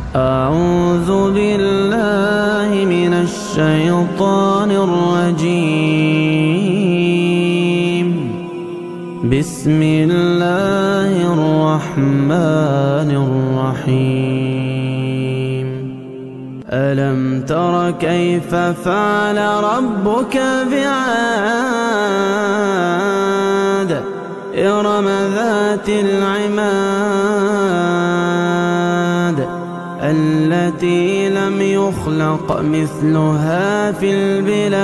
أعوذ بالله من الشيطان الرجيم. بسم الله الرحمن الرحيم. ألم تر كيف فعل ربك بعاد إرم ذات العماد التي لم يخلق مثلها في البلاد.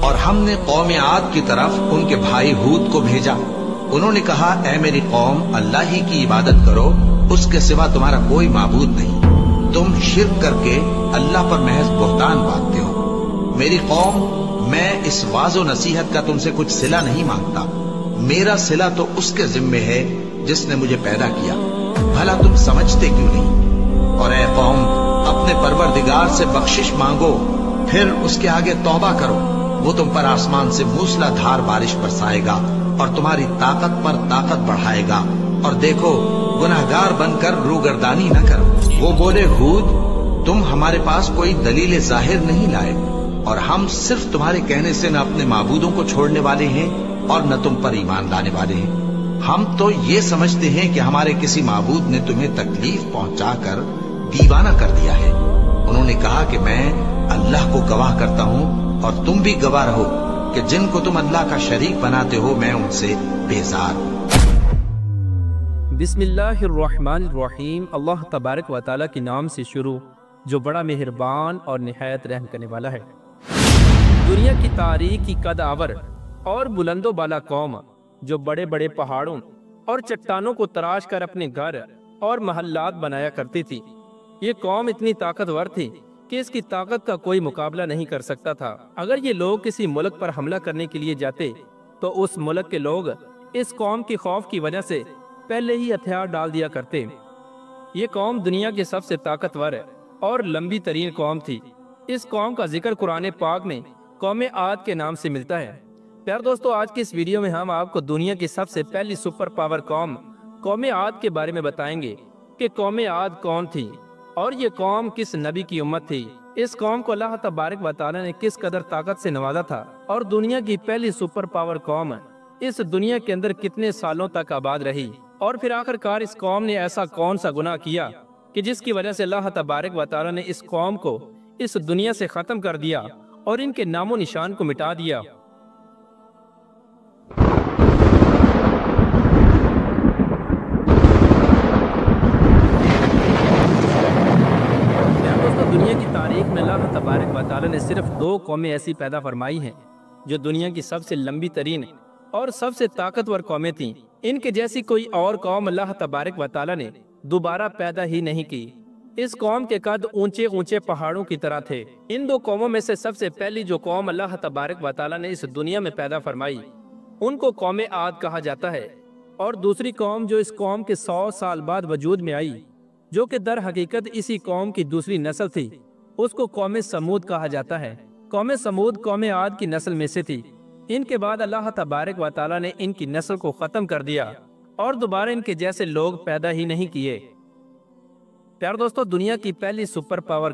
اور ہم نے قوم عاد کی طرف ان کے بھائی ہود کو بھیجا. انہوں نے کہا اے میری قوم اللہ ہی کی عبادت کرو, اس کے سوا تمہارا کوئی معبود نہیں. تم شرک کر کے اللہ پر محض بہتان باندھتے ہو. میری قوم میں اس واعظ و نصیحت کا تم سے کچھ صلہ نہیں مانگتا. میرا صلہ تو اس کے ذمے ہے جس نے مجھے پیدا کیا. بھلا تم سمجھتے کیوں نہیں؟ اور اے قوم اپنے پروردگار سے بخشش مانگو, پھر اس کے آگے توبہ کرو. وہ تم پر آسمان سے موسلا دھار بارش برسائے گا اور تمہاری طاقت پر طاقت بڑھائے گا. اور دیکھو گناہگار بن کر روگردانی نہ کرو. وہ بولے ہود تم ہمارے پاس کوئی دلیل ظاہر نہیں لائے, اور ہم صرف تمہارے کہنے سے نہ اپنے معبودوں کو چھوڑنے والے ہیں اور نہ تم پر ایمان لانے والے ہیں. ہم تو یہ سمجھتے ہیں کہ ہمارے کسی معبود نے تمہیں تکلیف پہنچا کر دیوانہ کر دیا ہے. انہوں نے کہا کہ میں اللہ کو گواہ کرتا ہوں اور تم بھی گواہ رہو کہ جن کو تم اللہ کا شریک بناتے ہو میں ان سے بیزار ہوں. بسم اللہ الرحمن الرحیم. اللہ تبارک و تعالیٰ کے نام سے شروع جو بڑا مہربان اور نہایت رحم کرنے والا ہے. دنیا کی تاریخ کی قد آور اور بلند و بالا قوم جو بڑے بڑے پہاڑوں اور چٹانوں کو تراش کر اپنے گھر اور محلات بنایا کرتی تھی. یہ قوم اتنی طاقتور تھی کہ اس کی طاقت کا کوئی مقابلہ نہیں کر سکتا تھا. اگر یہ لوگ کسی ملک پر حملہ کرنے کے لیے جاتے تو اس ملک کے لوگ اس قوم کے خوف کی وجہ سے پہلے ہی ہتھیار ڈال دیا کرتے. یہ قوم دنیا کی سب سے طاقتور اور لمبی ترین قوم تھی. اس قوم کا ذکر قرآن پاک میں قوم عاد کے نام سے ملتا ہے. پیار دوستو, آج کی اس ویڈیو میں ہم آپ کو دنیا کی سب سے پہلی سپر پاور قوم عاد کے بارے میں بتائیں گے کہ قوم عاد کون تھی اور یہ قوم کس نبی کی امت تھی. اس قوم کو اللہ تبارک و تعالیٰ نے کس قدر طاقت سے نوازا تھا اور دنیا کی پہلی سپر پاور قوم اس دنیا کے اندر کتنے سالوں تک آباد رہی, اور پھر آخر کار اس قوم نے ایسا کون سا گناہ کیا کہ جس کی وجہ سے اللہ تبارک و تعالیٰ نے اس قوم کو اس دنیا سے ختم کر دیا اور ان کے نام و نشان کو مٹا دیا. دنیا کی تاریخ میں اللہ تبارک و تعالیٰ نے صرف 2 قومیں ایسی پیدا فرمائی ہیں جو دنیا کی سب سے لمبی ترین اور سب سے طاقتور قومیں تھیں. ان کے جیسی کوئی اور قوم اللہ تبارک و تعالیٰ نے دوبارہ پیدا ہی نہیں کی. اس قوم کے قد اونچے اونچے پہاڑوں کی طرح تھے. ان 2 قوموں میں سے سب سے پہلی جو قوم اللہ تبارک و تعالیٰ نے اس دنیا میں پیدا فرمائی ان کو قوم عاد کہا جاتا ہے, اور دوسری قوم جو اس قوم کے 100 سال بعد وجود میں آئی جو کہ در حقیقت اسی قوم کی دوسری نسل تھی, اس کو قوم سمود کہا جاتا ہے. قوم سمود قوم عاد کی نسل میں سے تھی. ان کے بعد اللہ تبارک و تعالیٰ نے ان کی نسل کو ختم کر دیا اور دوبارہ ان کے جیسے لوگ پیدا ہی نہیں کیے. پیار دوستو, دنیا کی پہلی سپر پاور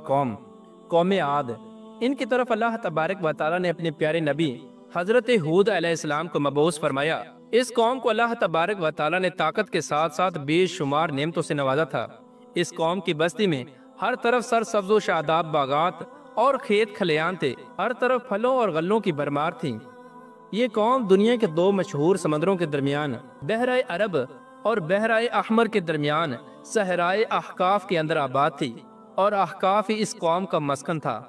قوم عاد, ان کی طرف اللہ تبارک و تعالیٰ نے اپنے پیارے نبی حضرت ہود علیہ السلام کو مبعوث فرمایا. اس قوم کو اللہ تبارک و تعالیٰ نے طاقت کے ساتھ ساتھ بے شمار نعمتوں سے نوازا تھا. اس قوم کی بستی میں ہر طرف سرسبز و شاداب باغات اور کھیت کھلیان تھے. ہر طرف پھلوں اور غلوں کی بھرمار تھی. یہ قوم دنیا کے 2 مشہور سمندروں کے درمیان بحرائے عرب اور بحرائے احمر کے درمیان صحرائے احقاف کے اندر آباد تھی, اور احقاف ہی اس قوم کا مسکن تھا.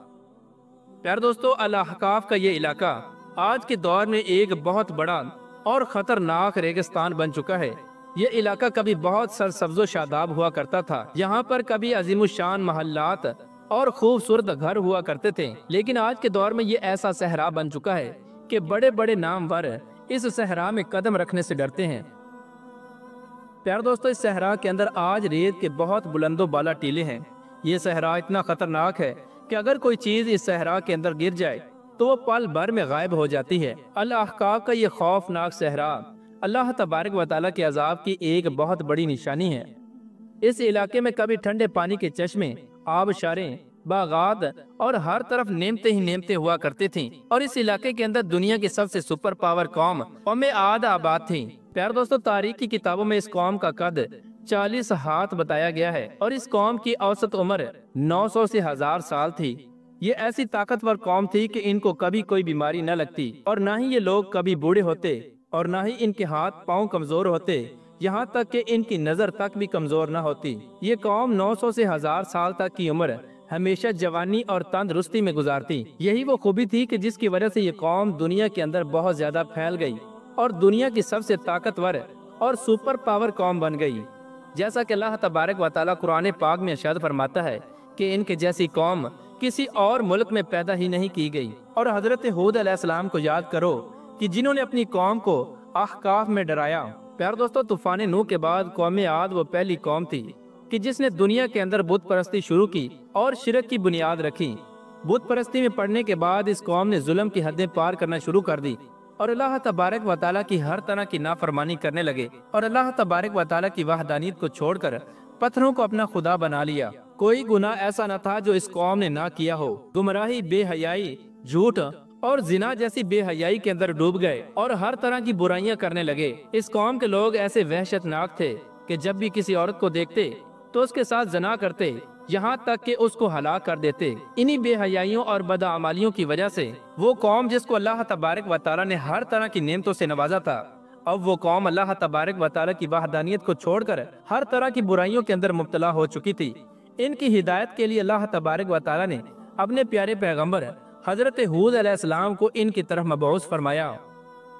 پیار دوستو, الاحقاف کا یہ علاقہ آج کے دور میں ایک بہت بڑا اور خطرناک ریگستان بن چکا ہے. یہ علاقہ کبھی بہت سرسبز و شاداب ہوا کرتا تھا. یہاں پر کبھی عظیم الشان محلات اور خوبصورت گھر ہوا کرتے تھے, لیکن آج کے دور میں یہ ایسا صحرا بن چکا ہے کہ بڑے بڑے نامور اس صحرا میں قدم رکھنے سے ڈرتے ہیں. پیار دوستو, اس صحرا کے اندر آج ریت کے بہت بلند و بالا ٹیلے ہیں یہ صحرا اتنا خطرناک ہے کہ اگر کوئی چیز اس صحرا کے اندر گر جائے تو وہ پل بھر میں غائب ہو جاتی ہے۔ الاحقاف کا یہ خوفناک صحرا اللہ تبارک و تعالیٰ کے عذاب کی ایک بہت بڑی نشانی ہے۔ اس علاقے میں کبھی ٹھنڈے پانی کے چشمے، آبشاریں، باغات اور ہر طرف نعمتیں ہی نعمتیں ہوا کرتی تھیں، اور اس علاقے کے اندر دنیا کی سب سے سپر پاور قوم عاد آباد تھی۔ پیارے دوستو، تاریخ کی کتابوں میں اس قوم کا قد 40 ہاتھ بتایا گیا ہے، اور اس قوم کی اوسط عمر 900 سے 1000 سال تھی۔ یہ ایسی طاقتور قوم تھی کہ ان کو کبھی کوئی بیماری نہ لگتی، اور نہ ہی یہ لوگ کبھی بوڑھے ہوتے، اور نہ ہی ان کے ہاتھ پاؤں کمزور ہوتے، یہاں تک کہ ان کی نظر تک بھی کمزور نہ ہوتی۔ یہ قوم 900 سے 1000 سال تک کی عمر ہمیشہ جوانی اور تندرستی میں گزارتی۔ یہی وہ خوبی تھی کہ جس کی وجہ سے یہ قوم دنیا کے اندر بہت زیادہ پھیل گئی اور دنیا کی سب سے طاقتور اور سپر پاور قوم بن گئی۔ جیسا کہ اللہ تبارک و تعالیٰ قرآن پاک میں ارشاد فرماتا ہے کہ ان کے جیسی قوم کسی اور ملک میں پیدا ہی نہیں کی گئی۔ اور حضرت ہود علیہ السلام کو یاد کرو کہ جنہوں نے اپنی قوم کو احقاف میں ڈرایا۔ پیارے دوستو، طوفان نوح کے بعد قوم عاد وہ پہلی قوم تھی کہ جس نے دنیا کے اندر بت پرستی شروع کی اور شرک کی بنیاد رکھی۔ بت پرستی میں پڑنے کے بعد اس قوم نے ظلم کی حدیں پار کرنا شروع کر دی، اور اللہ تبارک و تعالیٰ کی ہر طرح کی نافرمانی کرنے لگے، اور اللہ تبارک و تعالیٰ کی وحدانیت کو چھوڑ کر پتھروں کو اپنا خدا بنا لیا۔ کوئی گناہ ایسا نہ تھا جو اس قوم نے نہ کیا ہو۔ گمراہی، بے حیائی، جھوٹ اور زنا جیسی بے حیائی کے اندر ڈوب گئے اور ہر طرح کی برائیاں کرنے لگے۔ اس قوم کے لوگ ایسے وحشت ناک تھے کہ جب بھی کسی عورت کو دیکھتے تو اس کے ساتھ زنا کرتے، یہاں تک کہ اس کو ہلاک کر دیتے۔ انہی بے حیائیوں اور بدعمالیوں کی وجہ سے وہ قوم جس کو اللہ تبارک و تعالیٰ نے ہر طرح کی نعمتوں سے نوازا تھا، اب وہ قوم اللہ تبارک و تعالیٰ کی وحدانیت کو چھوڑ کر ہر طرح کی برائیوں کے اندر مبتلا ہو چکی تھی۔ ان کی ہدایت کے لیے اللہ تبارک و تعالیٰ نے اپنے پیارے پیغمبر حضرت ہود علیہ السلام کو ان کی طرف مبعوث فرمایا۔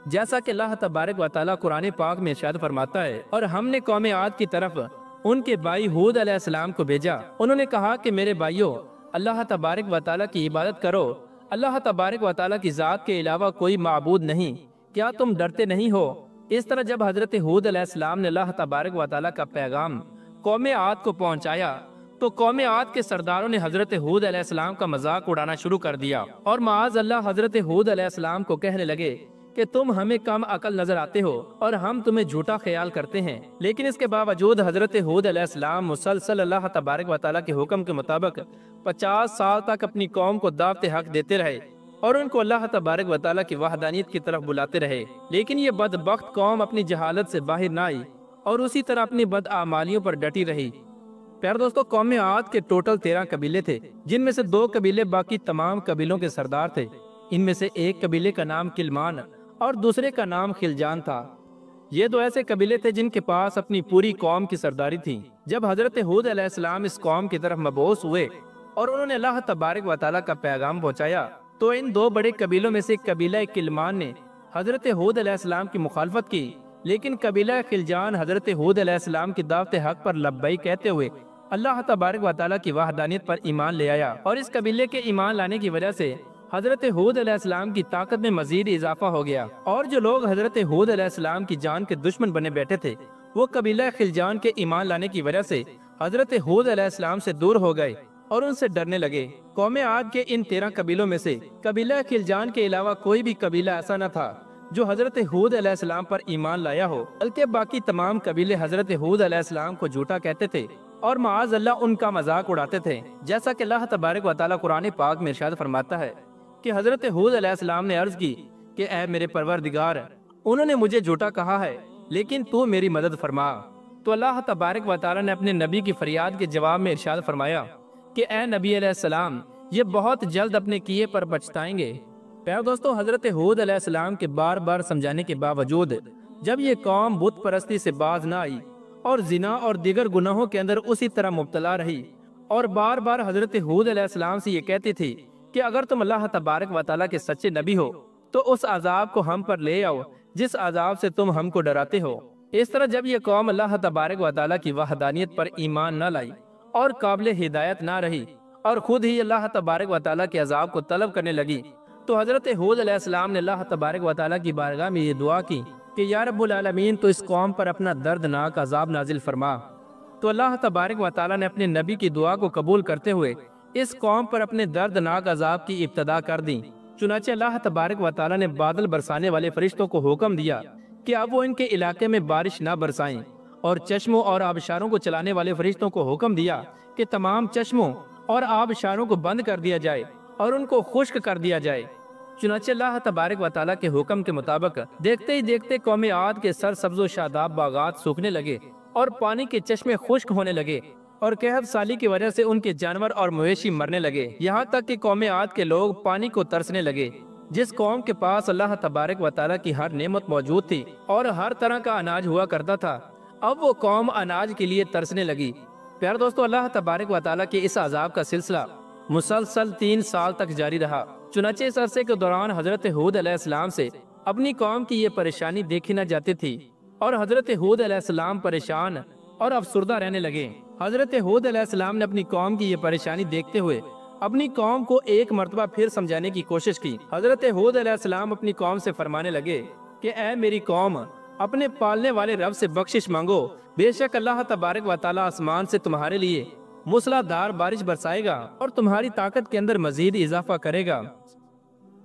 جیسا کہ اللہ تبارک و تعالیٰ قرآن پاک میں ارشاد فرماتا ہے، اور ہم نے قوم عاد کی طرف ان کے بھائی ہود علیہ السلام کو بھیجا۔ انہوں نے کہا کہ میرے بھائیو، اللہ تبارک و تعالیٰ کی عبادت کرو، اللہ تبارک و تعالیٰ کی ذات کے علاوہ کوئی معبود نہیں، کیا تم ڈرتے نہیں ہو؟ اس طرح جب حضرت ہود علیہ السلام نے اللہ تبارک و تعالیٰ کا پیغام قوم عاد کو پہنچایا تو قوم عاد کے سرداروں نے حضرت ہود علیہ السلام کا مذاق اڑانا شروع کر دیا، اور معاذ اللہ حضرت ہود علیہ السلام کو کہنے لگے کہ تم ہمیں کم عقل نظر آتے ہو اور ہم تمہیں جھوٹا خیال کرتے ہیں۔ لیکن اس کے باوجود حضرت ہود علیہ السلام مسلسل اللہ تبارک و تعالیٰ کے حکم کے مطابق 50 سال تک اپنی قوم کو دعوت حق دیتے رہے اور ان کو اللہ تبارک و تعالیٰ کی وحدانیت کی طرف بلاتے رہے۔ لیکن یہ بدبخت قوم اپنی جہالت سے باہر نہ آئی اور اسی طرح اپنی بدعمالیوں پر ڈٹی رہی۔ پیارے دوستو، قوم عاد کے ٹوٹل 13 قبیلے تھے، جن میں سے 2 قبیلے باقی تمام قبیلوں کے سردار تھے۔ ان میں سے ایک قبیلے کا نام کلمان اور دوسرے کا نام خلجان تھا۔ یہ 2 ایسے قبیلے تھے جن کے پاس اپنی پوری قوم کی سرداری تھی۔ جب حضرت ہود علیہ السلام اس قوم کی طرف مبعوث ہوئے اور انہوں نے اللہ تبارک و تعالیٰ کا پیغام پہنچایا تو ان 2 بڑے قبیلوں میں سے قبیلہ کلمان نے حضرت ہود علیہ السلام کی مخالفت کی، لیکن قبیلہ خلجان حضرت ہود علیہ السلام کی دعوت حق پر لبیک کہتے ہوئے اللہ تبارک و تعالیٰ کی وحدانیت پر ایمان لے آیا، اور اس قبیلے کے ایمان لانے کی وجہ سے حضرت ہود علیہ السلام کی طاقت میں مزید اضافہ ہو گیا، اور جو لوگ حضرت ہود علیہ السلام کی جان کے دشمن بنے بیٹھے تھے وہ قبیلہ خلجان کے ایمان لانے کی وجہ سے حضرت ہود علیہ السلام سے دور ہو گئے اور ان سے ڈرنے لگے۔ قوم عاد کے ان 13 قبیلوں میں سے قبیلہ خلجان کے علاوہ کوئی بھی قبیلہ ایسا نہ تھا جو حضرت ہود علیہ السلام پر ایمان لایا ہو، بلکہ باقی تمام قبیلے حضرت ہود علیہ السلام کو جھوٹا کہتے تھے اور معاذ اللہ ان کا مذاق اڑاتے تھے۔ جیسا کہ اللہ تبارک و تعالیٰ قرآن پاک میں ارشاد فرماتا ہے کہ حضرت ہود علیہ السلام نے عرض کی کہ اے میرے پروردگار، انہوں نے مجھے جھوٹا کہا ہے لیکن تو میری مدد فرما۔ تو اللہ تبارک و تعالیٰ نے اپنے نبی کی فریاد کے جواب میں ارشاد فرمایا کہ اے نبی علیہ السلام، یہ بہت جلد اپنے کیے پر پچھتائیں گے۔ پیارے دوستو، حضرت ہود علیہ السلام کے بار بار سمجھانے کے باوجود جب یہ قوم بت پرستی سے باز نہ آئی اور زنا اور دیگر گناہوں کے اندر اسی طرح مبتلا رہی اور بار بار حضرت ہود علیہ السلام سے یہ کہتی تھی کہ اگر تم اللہ تبارک و تعالیٰ کے سچے نبی ہو تو اس عذاب کو ہم پر لے آؤ جس عذاب سے تم ہم کو ڈراتے ہو۔ اس طرح جب یہ قوم اللہ تبارک و تعالیٰ کی وحدانیت پر ایمان نہ لائی اور قابل ہدایت نہ رہی اور خود ہی اللہ تبارک و تعالیٰ کے عذاب کو طلب کرنے لگی تو حضرت ہود علیہ السلام نے اللہ تبارک و تعالیٰ کی بارگاہ میں یہ دعا کی کہ یا رب العالمین تو اس قوم پر اپنا دردناک عذاب نازل فرما۔ تو اللہ تبارک و تعالیٰ نے اپنے نبی کی دعا کو قبول کرتے ہوئے اس قوم پر اپنے دردناک عذاب کی ابتدا کر دی۔ چنانچہ اللہ تبارک و تعالیٰ نے بادل برسانے والے فرشتوں کو حکم دیا کہ اب وہ ان کے علاقے میں بارش نہ برسائیں، اور چشموں اور آبشاروں کو چلانے والے فرشتوں کو حکم دیا کہ تمام چشموں اور آبشاروں کو بند کر دیا جائے اور ان کو خشک کر دیا جائے۔ چنانچہ اللہ تبارک و تعالیٰ کے حکم کے مطابق دیکھتے ہی دیکھتے قوم عاد کے سرسبز و شاداب باغات سوکھنے لگے اور پانی کے چشمے خشک ہونے لگے، اور قحط سالی کی وجہ سے ان کے جانور اور مویشی مرنے لگے، یہاں تک کہ قوم عاد کے لوگ پانی کو ترسنے لگے۔ جس قوم کے پاس اللہ تبارک و تعالیٰ کی ہر نعمت موجود تھی اور ہر طرح کا اناج ہوا کرتا تھا، اب وہ قوم اناج کے لیے ترسنے لگی۔ پیارے دوستو، اللہ تبارک و تعالیٰ کے اس عذاب کا سلسلہ مسلسل 3 سال تک جاری رہا۔ چنانچہ اس عرصے کے دوران حضرت ہود علیہ السلام سے اپنی قوم کی یہ پریشانی دیکھی نہ جاتی تھی، اور حضرت ہود علیہ السلام پریشان اور افسردہ رہنے لگے۔ حضرت ہود علیہ السلام نے اپنی قوم کی یہ پریشانی دیکھتے ہوئے اپنی قوم کو ایک مرتبہ پھر سمجھانے کی کوشش کی۔ حضرت ہود علیہ السلام اپنی قوم سے فرمانے لگے کہ اے میری قوم، اپنے پالنے والے رب سے بخشش مانگو، بے شک اللہ تبارک و تعالیٰ آسمان سے تمہارے لیے موسلادھار بارش برسائے گا اور تمہاری طاقت کے اندر مزید اضافہ کرے گا۔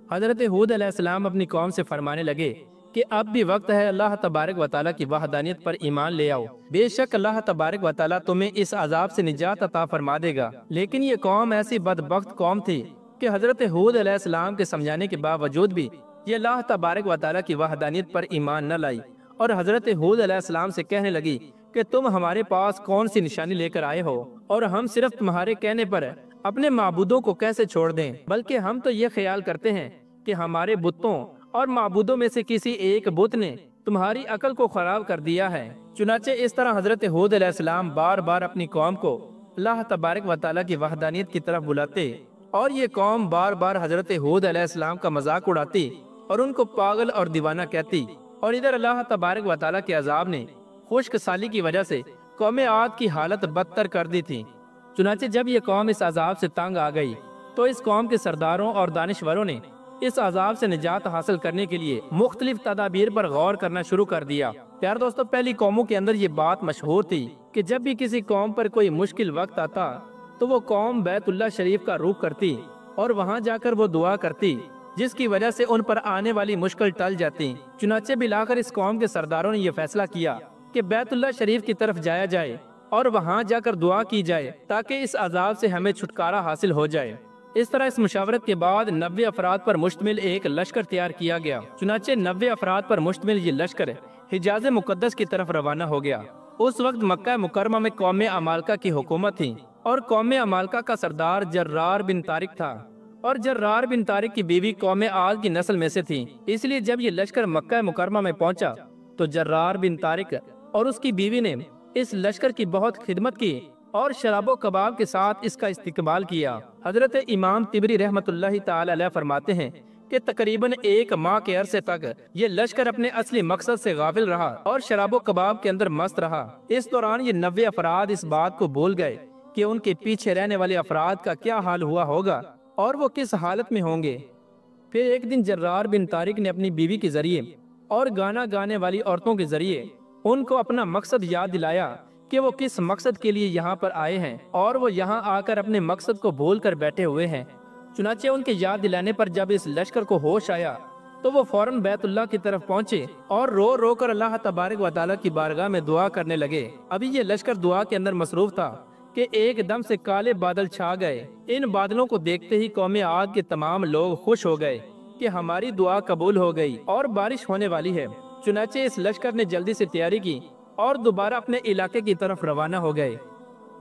حضرت ہود علیہ السلام اپنی قوم سے فرمانے لگے کہ اب بھی وقت ہے، اللہ تبارک و تعالیٰ کی وحدانیت پر ایمان لے آؤ، بے شک اللہ تبارک و تعالیٰ تمہیں اس عذاب سے نجات عطا فرما دے گا۔ لیکن یہ قوم ایسی بدبخت قوم تھی کہ حضرت ہود علیہ السلام کے سمجھانے کے باوجود بھی یہ اللہ تبارک و تعالیٰ کی وحدانیت پر ایمان نہ لائی، اور حضرت ہود علیہ السلام سے کہنے لگی کہ تم ہمارے پاس کون سی نشانی لے کر آئے ہو، اور ہم صرف تمہارے کہنے پر اپنے معبودوں کو کیسے چھوڑ دیں، بلکہ ہم تو یہ خیال کرتے ہیں کہ ہمارے بتوں اور معبودوں میں سے کسی ایک بت نے تمہاری عقل کو خراب کر دیا ہے۔ چنانچہ اس طرح حضرت ہود علیہ السلام بار بار اپنی قوم کو اللہ تبارک و تعالیٰ کی وحدانیت کی طرف بلاتے، اور یہ قوم بار بار حضرت ہود علیہ السلام کا مذاق اڑاتی اور ان کو پاگل اور دیوانہ کہتی، اور ادھر اللہ تبارک و تعالیٰ کے عذاب نے خشک سالی کی وجہ سے قوم عاد کی حالت بدتر کر دی تھی۔ چنانچہ جب یہ قوم اس عذاب سے تنگ آ گئی تو اس قوم کے سرداروں اور دانشوروں نے اس عذاب سے نجات حاصل کرنے کے لیے مختلف تدابیر پر غور کرنا شروع کر دیا۔ پیار دوستو، پہلی قوموں کے اندر یہ بات مشہور تھی کہ جب بھی کسی قوم پر کوئی مشکل وقت آتا تو وہ قوم بیت اللہ شریف کا رخ کرتی اور وہاں جا کر وہ دعا کرتی، جس کی وجہ سے ان پر آنے والی مشکل ٹل جاتی۔ چنانچہ بلاخر اس قوم کے سرداروں نے یہ فیصلہ کیا کہ بیت اللہ شریف کی طرف جایا جائے اور وہاں جا کر دعا کی جائے تاکہ اس عذاب سے ہمیں چھٹکارا حاصل ہو جائے۔ اس طرح اس مشاورت کے بعد 90 افراد پر مشتمل ایک لشکر تیار کیا گیا۔ چنانچہ 90 افراد پر مشتمل یہ لشکر حجاز مقدس کی طرف روانہ ہو گیا۔ اس وقت مکہ مکرمہ میں قوم عمالقہ کی حکومت تھی، اور قوم عمالقہ کا سردار جرار بن طارق تھا، اور جرار بن طارق کی بیوی قوم عاد کی نسل میں سے تھی۔ اس لیے جب یہ لشکر مکہ مکرمہ میں پہنچا تو جرار بن طارق اور اس کی بیوی نے اس لشکر کی بہت خدمت کی اور شراب و کباب کے ساتھ اس کا استقبال کیا۔ حضرت امام طبری رحمت اللہ تعالی علیہ فرماتے ہیں کہ تقریباً 1 ماہ کے عرصے تک یہ لشکر اپنے اصلی مقصد سے غافل رہا اور شراب و کباب کے اندر مست رہا۔ اس دوران یہ 90 افراد اس بات کو بھول گئے کہ ان کے پیچھے رہنے والے افراد کا کیا حال ہوا ہوگا اور وہ کس حالت میں ہوں گے۔ پھر ایک دن جرار بن طارق نے اپنی بیوی کے ذریعے اور گانا گانے والی عورتوں کے ذریعے ان کو اپنا مقصد یاد دلایا کہ وہ کس مقصد کے لیے یہاں پر آئے ہیں، اور وہ یہاں آ کر اپنے مقصد کو بھول کر بیٹھے ہوئے ہیں۔ چنانچہ ان کے یاد دلانے پر جب اس لشکر کو ہوش آیا تو وہ فوراً بیت اللہ کی طرف پہنچے اور رو رو کر اللہ تبارک و تعالیٰ کی بارگاہ میں دعا کرنے لگے۔ ابھی یہ لشکر دعا کے اندر مصروف تھا کہ ایک دم سے کالے بادل چھا گئے۔ ان بادلوں کو دیکھتے ہی قوم عاد کے تمام لوگ خوش ہو گئے کہ ہماری دعا قبول ہو گئی اور بارش ہونے والی ہے۔ چنانچہ اس لشکر نے جلدی سے تیاری کی اور دوبارہ اپنے علاقے کی طرف روانہ ہو گئے۔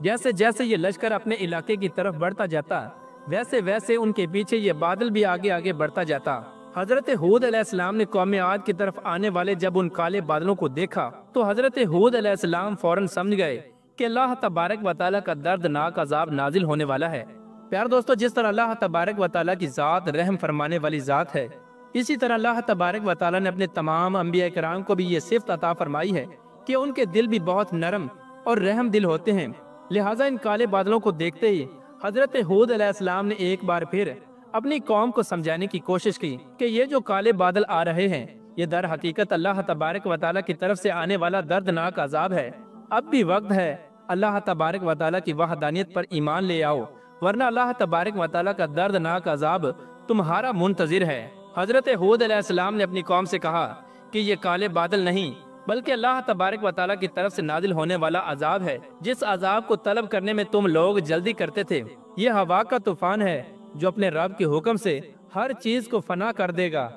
جیسے جیسے یہ لشکر اپنے علاقے کی طرف بڑھتا جاتا ویسے ویسے ان کے پیچھے یہ بادل بھی آگے آگے بڑھتا جاتا۔ حضرت ہود علیہ السلام نے قوم عاد کی طرف آنے والے جب ان کالے بادلوں کو دیکھا تو حضرت ہود علیہ السلام فوراً سمجھ گئے کہ اللہ تبارک و تعالیٰ کا دردناک عذاب نازل ہونے والا ہے۔ پیار دوستو، جس طرح اللہ تبارک و تعالیٰ کی ذات رحم فرمانے والی ذات ہے، اسی طرح اللہ تبارک و تعالیٰ نے اپنے تمام انبیاء کرام کو بھی یہ صفت عطا فرمائی ہے کہ ان کے دل بھی بہت نرم اور رحم دل ہوتے ہیں۔ لہٰذا ان کالے بادلوں کو دیکھتے ہی حضرت ہود علیہ السلام نے ایک بار پھر اپنی قوم کو سمجھانے کی کوشش کی کہ یہ جو کالے بادل آ رہے ہیں یہ در حقیقت اللہ تبارک و تعالیٰ کی طرف سے آنے والا دردناک عذاب ہے۔ اب بھی وقت ہے، اللہ تبارک و تعالیٰ کی وحدانیت پر ایمان لے آؤ، ورنہ اللہ تبارک و تعالیٰ کا دردناک عذاب تمہارا منتظر ہے۔ حضرت ہود علیہ السلام نے اپنی قوم سے کہا کہ یہ کالے بادل نہیں بلکہ اللہ تبارک و تعالیٰ کی طرف سے نازل ہونے والا عذاب ہے، جس عذاب کو طلب کرنے میں تم لوگ جلدی کرتے تھے۔ یہ ہوا کا طوفان ہے جو اپنے رب کے حکم سے ہر چیز کو فنا کر دے گا۔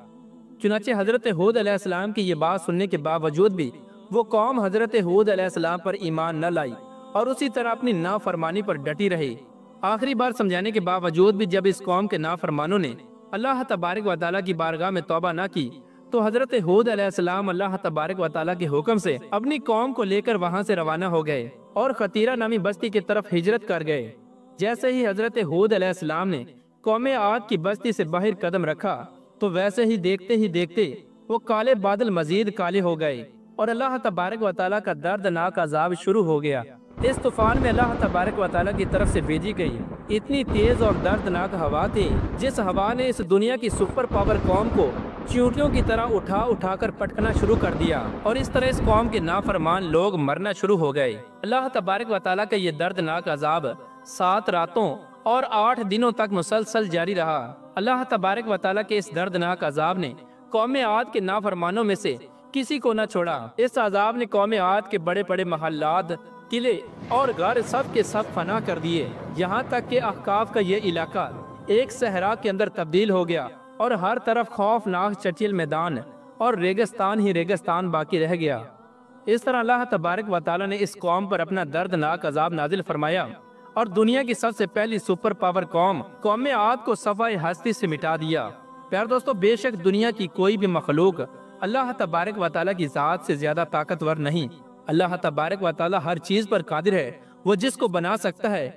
چنانچہ حضرت ہود علیہ السلام کی یہ بات سننے کے باوجود بھی وہ قوم حضرت ہود علیہ السلام پر ایمان نہ لائی اور اسی طرح اپنی نافرمانی پر ڈٹی رہی۔ آخری بار سمجھانے کے باوجود بھی جب اس قوم کے نافرمانوں نے اللہ تبارک و تعالیٰ کی بارگاہ میں توبہ نہ کی تو حضرت ہود علیہ السلام اللہ تبارک و تعالیٰ کے حکم سے اپنی قوم کو لے کر وہاں سے روانہ ہو گئے اور خطیرہ نامی بستی کی طرف ہجرت کر گئے۔ جیسے ہی حضرت ہود علیہ السلام نے قوم عاد کی بستی سے باہر قدم رکھا تو ویسے ہی دیکھتے وہ کالے بادل مزید کالے ہو گئے اور اللہ تبارک و تعالیٰ کا دردناک عذاب شروع ہو گیا۔ اس طوفان میں اللہ تبارک و تعالیٰ کی طرف سے بھیجی گئی اتنی تیز اور دردناک ہوا تھی، جس ہوا نے اس دنیا کی سپر پاور قوم کو چیونٹیوں کی طرح اٹھا کر پٹکنا شروع کر دیا اور اس طرح اس قوم کے نافرمان لوگ مرنا شروع ہو گئے۔ اللہ تبارک و تعالیٰ کا یہ دردناک عذاب 7 راتوں اور 8 دنوں تک مسلسل جاری رہا۔ اللہ تبارک و تعالیٰ کے اس دردناک عذاب نے قوم عاد کے نافرمانوں میں سے کسی کو نہ چھوڑا۔ اس عذاب نے قوم عاد کے بڑے بڑے محلات، قلعے اور گھر سب کے سب فنا کر دیے، یہاں تک کہ احقاف کا یہ علاقہ ایک صحرا کے اندر تبدیل ہو گیا اور ہر طرف خوفناک چٹیل میدان اور ریگستان ہی ریگستان باقی رہ گیا۔ اس طرح اللہ تبارک و تعالیٰ نے اس قوم پر اپنا دردناک عذاب نازل فرمایا اور دنیا کی سب سے پہلی سپر پاور قوم عاد کو صفحہ ہستی سے مٹا دیا۔ پیار دوستو، بے شک دنیا کی کوئی بھی مخلوق اللہ تبارک و تعالیٰ کی ذات سے زیادہ طاقتور نہیں۔ اللہ تبارک و تعالیٰ ہر چیز پر قادر ہے، وہ جس کو بنا سکتا ہے